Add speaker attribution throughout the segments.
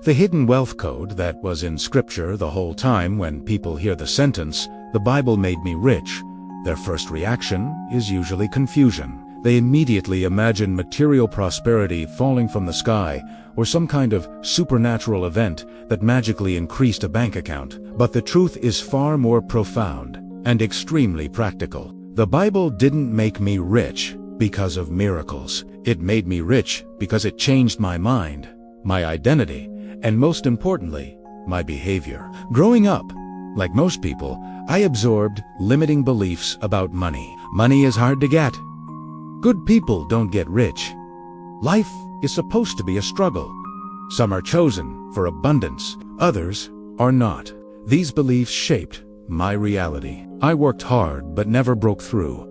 Speaker 1: The hidden wealth code that was in Scripture the whole time. When people hear the sentence, "The Bible made me rich," their first reaction is usually confusion. They immediately imagine material prosperity falling from the sky, or some kind of supernatural event that magically increased a bank account. But the truth is far more profound and extremely practical. The Bible didn't make me rich because of miracles. It made me rich because it changed my mind, my identity, and most importantly, my behavior. Growing up, like most people, I absorbed limiting beliefs about money. Money is hard to get. Good people don't get rich. Life is supposed to be a struggle. Some are chosen for abundance, others are not. These beliefs shaped my reality. I worked hard but never broke through.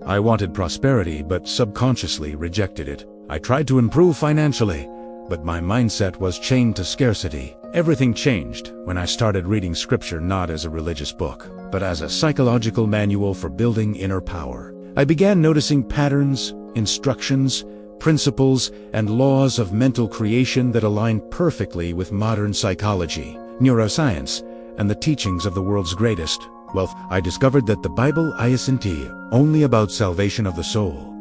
Speaker 1: I wanted prosperity but subconsciously rejected it. I tried to improve financially, but my mindset was chained to scarcity. Everything changed when I started reading Scripture not as a religious book, but as a psychological manual for building inner power. I began noticing patterns, instructions, principles, and laws of mental creation that aligned perfectly with modern psychology, neuroscience, and the teachings of the world's greatest. Well, I discovered that the Bible isn't only about salvation of the soul.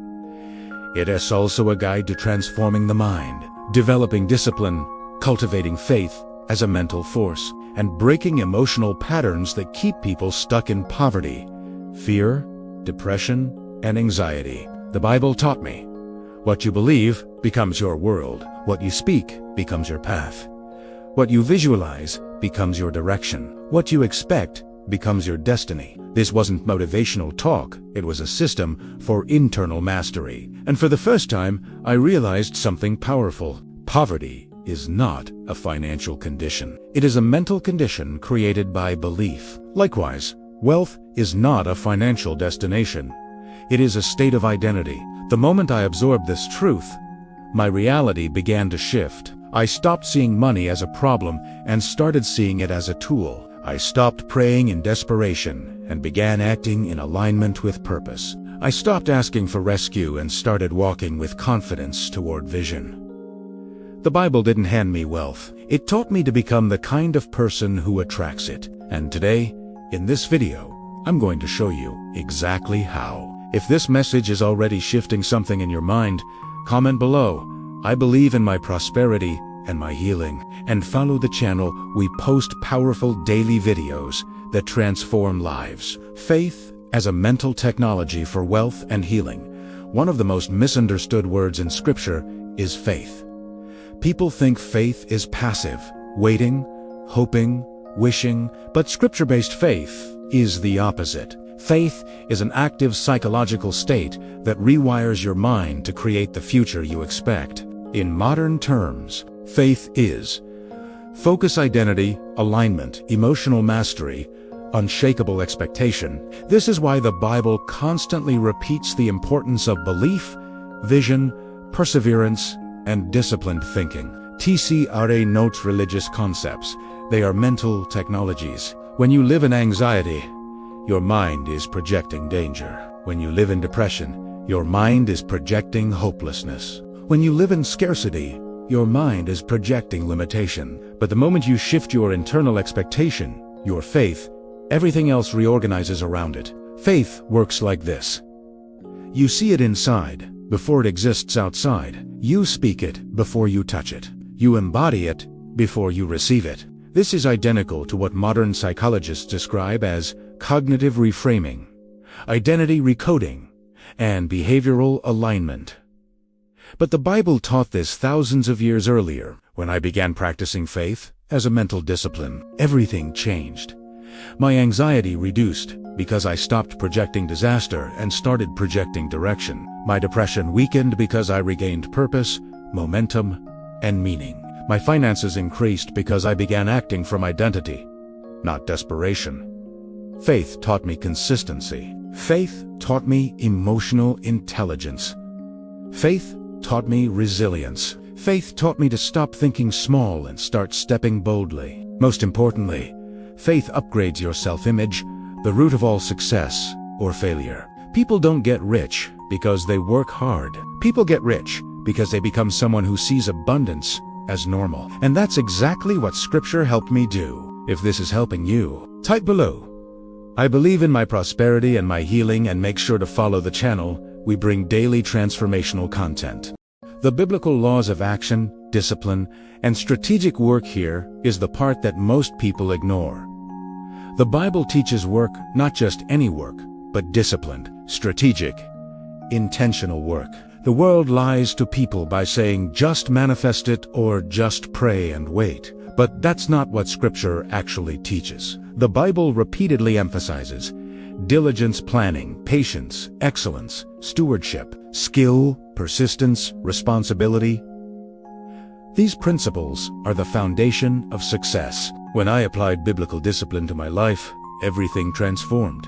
Speaker 1: It is also a guide to transforming the mind, developing discipline, cultivating faith as a mental force, and breaking emotional patterns that keep people stuck in poverty, fear, depression, and anxiety. The Bible taught me, what you believe becomes your world. What you speak becomes your path. What you visualize becomes your direction. What you expect becomes your destiny. This wasn't motivational talk, it was a system for internal mastery. And for the first time, I realized something powerful. Poverty is not a financial condition. It is a mental condition created by belief. Likewise, wealth is not a financial destination. It is a state of identity. The moment I absorbed this truth, my reality began to shift. I stopped seeing money as a problem and started seeing it as a tool. I stopped praying in desperation and began acting in alignment with purpose. I stopped asking for rescue and started walking with confidence toward vision. The Bible didn't hand me wealth. It taught me to become the kind of person who attracts it. And today, in this video, I'm going to show you exactly how. If this message is already shifting something in your mind, comment below. I believe in my prosperity and my healing. And follow the channel. We post powerful daily videos that transform lives. Faith as a mental technology for wealth and healing. One of the most misunderstood words in Scripture is faith. People think faith is passive, waiting, hoping, wishing, but Scripture-based faith is the opposite. Faith is an active psychological state that rewires your mind to create the future you expect. In modern terms, faith is focus, identity, alignment, emotional mastery, unshakable expectation. This is why the Bible constantly repeats the importance of belief, vision, perseverance, and disciplined thinking. TCRA notes religious concepts. They are mental technologies. When you live in anxiety, your mind is projecting danger. When you live in depression, your mind is projecting hopelessness. When you live in scarcity, your mind is projecting limitation. But the moment you shift your internal expectation, your faith, everything else reorganizes around it. Faith works like this. You see it inside before it exists outside. You speak it before you touch it. You embody it before you receive it. This is identical to what modern psychologists describe as cognitive reframing, identity recoding, and behavioral alignment. But the Bible taught this thousands of years earlier. When I began practicing faith as a mental discipline, everything changed. My anxiety reduced because I stopped projecting disaster and started projecting direction. My depression weakened because I regained purpose, momentum, and meaning. My finances increased because I began acting from identity, not desperation. Faith taught me consistency. Faith taught me emotional intelligence. Faith taught me resilience. Faith taught me to stop thinking small and start stepping boldly. Most importantly, faith upgrades your self-image, the root of all success or failure. People don't get rich because they work hard. People get rich because they become someone who sees abundance as normal. And that's exactly what Scripture helped me do. If this is helping you, type below. I believe in my prosperity and my healing, and make sure to follow the channel. We bring daily transformational content. The biblical laws of action, discipline, and strategic work here is the part that most people ignore. The Bible teaches work, not just any work, but disciplined, strategic, intentional work. The world lies to people by saying just manifest it or just pray and wait. But that's not what Scripture actually teaches. The Bible repeatedly emphasizes diligence, planning, patience, excellence, stewardship, skill, persistence, responsibility. These principles are the foundation of success. When I applied biblical discipline to my life, everything transformed.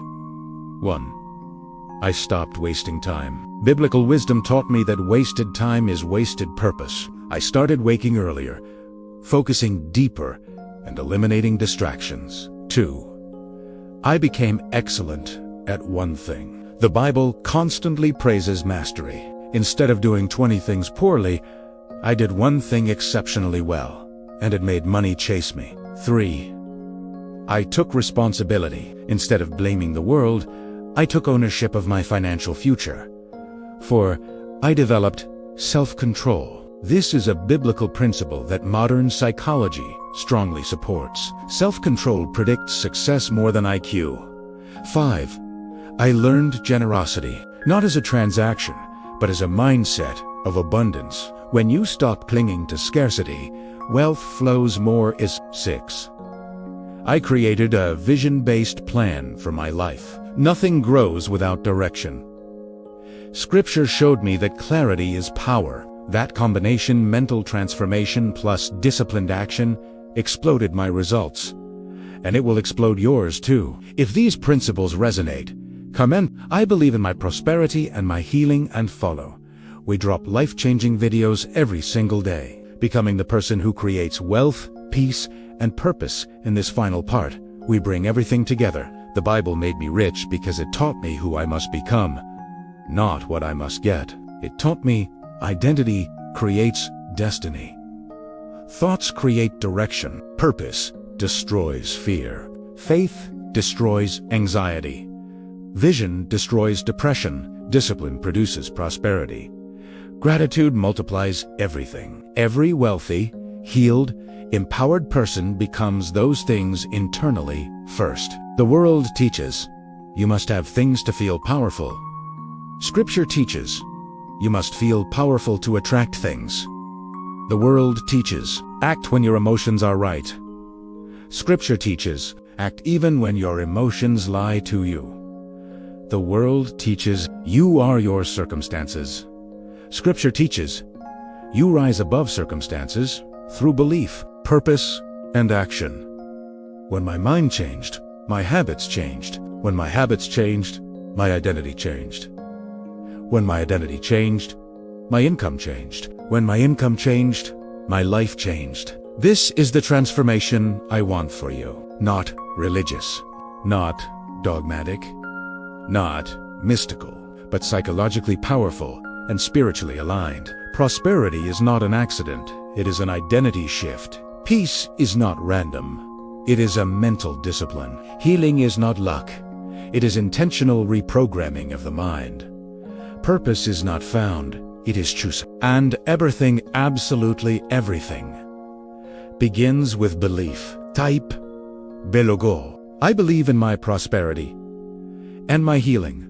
Speaker 1: 1. I stopped wasting time. Biblical wisdom taught me that wasted time is wasted purpose. I started waking earlier, focusing deeper, and eliminating distractions. 2. I became excellent at one thing. The Bible constantly praises mastery. Instead of doing 20 things poorly, I did one thing exceptionally well, and it made money chase me. 3. I took responsibility. Instead of blaming the world, I took ownership of my financial future. 4. I developed self-control. This is a biblical principle that modern psychology strongly supports. Self-control predicts success more than IQ. 5. I learned generosity, not as a transaction, but as a mindset of abundance. When you stop clinging to scarcity, wealth flows more. 6. I created a vision-based plan for my life. Nothing grows without direction. Scripture showed me that clarity is power. That combination, mental transformation plus disciplined action, exploded my results. And it will explode yours too. If these principles resonate, comment, I believe in my prosperity and my healing, and follow. We drop life-changing videos every single day. Becoming the person who creates wealth, peace, and purpose. In this final part, we bring everything together. The Bible made me rich because it taught me who I must become, not what I must get. It taught me identity creates destiny. Thoughts create direction. Purpose destroys fear. Faith destroys anxiety. Vision destroys depression. Discipline produces prosperity. Gratitude multiplies everything. Every wealthy, healed, empowered person becomes those things internally first. The world teaches you must have things to feel powerful. Scripture teaches you must feel powerful to attract things. The world teaches act when your emotions are right. Scripture teaches act even when your emotions lie to you. The world teaches you are your circumstances. Scripture teaches you rise above circumstances through belief, purpose, and action. When my mind changed, my habits changed. When my habits changed, my identity changed. When my identity changed, my income changed. When my income changed, my life changed. This is the transformation I want for you. Not religious, not dogmatic, not mystical, but psychologically powerful and spiritually aligned. Prosperity is not an accident, it is an identity shift. Peace is not random, it is a mental discipline. Healing is not luck, it is intentional reprogramming of the mind. Purpose is not found, it is chosen. And everything, absolutely everything, begins with belief. Type Belogo. I believe in my prosperity and my healing.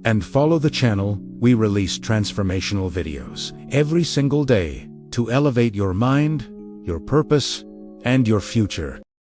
Speaker 1: And follow the channel. We release transformational videos every single day to elevate your mind, your purpose, and your future.